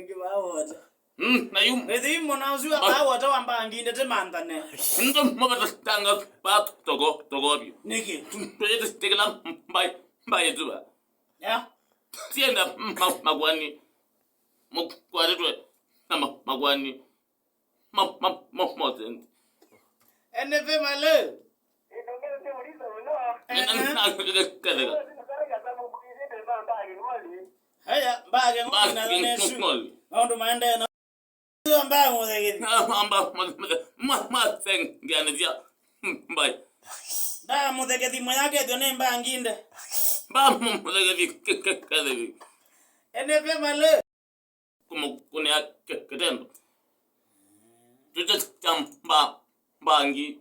Kibawoza. Na yum. Nthiumuo na usiwa bawoza wamba nginde te mantane. Ndo mabata tanga pat togo bi. Niki. Pete tegala Mbai tuba. Ya. Tienda magwani. Mokware tu na magwani. Moten. Enefe malo. Haya, mbage ngoni na nesu. Maundu maende na mbage ngoni. Ma seng gana dia. Mbai. Da muthegeti moyake tyo ne mbanginde. Ba muthegeti kekele. Enefe malo. Como kunia ketendo. Tuja chamba bangi.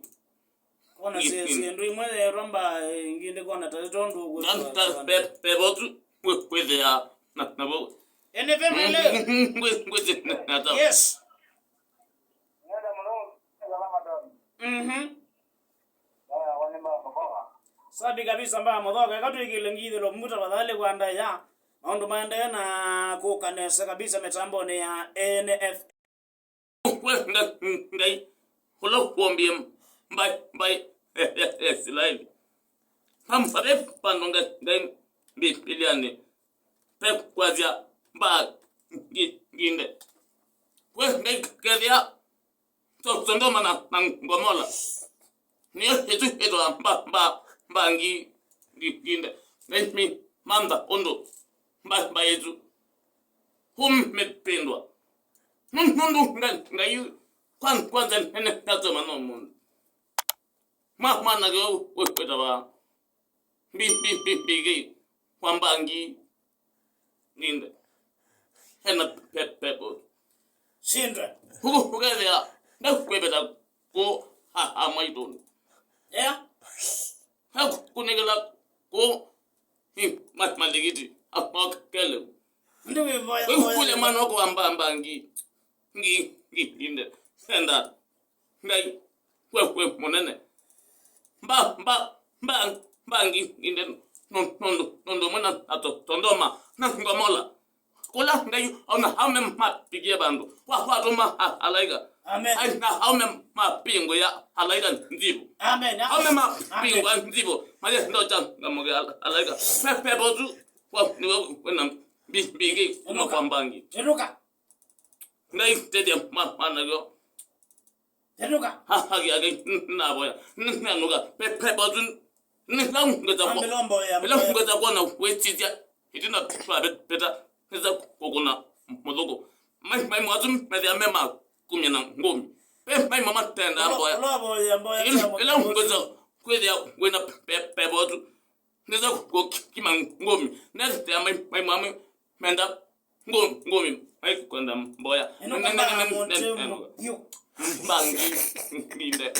Kona se ndo imwe romba nginde kona tatondo go. Nanta pebotu with ya na bo. Enefe malo. With na. Yes. Sabi kabisa mba modhoka katu ikilengide lo muta badale kwanda ya maundu maende na kukanesa kabisa mitambo ni ya NF Ngai holo kuambia Mbai silai pampa panonga ngai biliani pe kwazia ba ginde ngai kadia ndo mana ngomola ni etu bangi ginde ngai manda ondo ba yetu me pendwa mundu ngai kwanza nene tazo manomon mana go weta ba bi kwambangi ginde hena pepo Sindra. Hugalia na kwebeta ko maidon Yeah. ha kunegala ko maligiti apak kele Ndio boya kule mano ko ambangi inde senda ngai kwe monene bangi inde nondo mona ato tondoma na ngomola kula ngai ona hame mapigie bando kwa tuma alaiga Amen. ai na hame mapingo ya alaiga nzibo Amen. hame mapingo nzibo mali ndo jam ngamoge alaiga pepe bozu kwa niwe wena bigi kuma kwambangi Teruka. ngai tede mana go Teruka. agi na boya na nuga pepe bozu ni lang ngata Ambelombo ya. lang ngata kona wetija itina beta neza kokona modogo mai mwazum media mema kumyana ngomi mai mama tenda boya Lobo ya boya. ila ngoza kwede wena pebotu neza ko kima ngomi neza mai mama menda ngomi ai kwenda boya Bangi. bangi nginde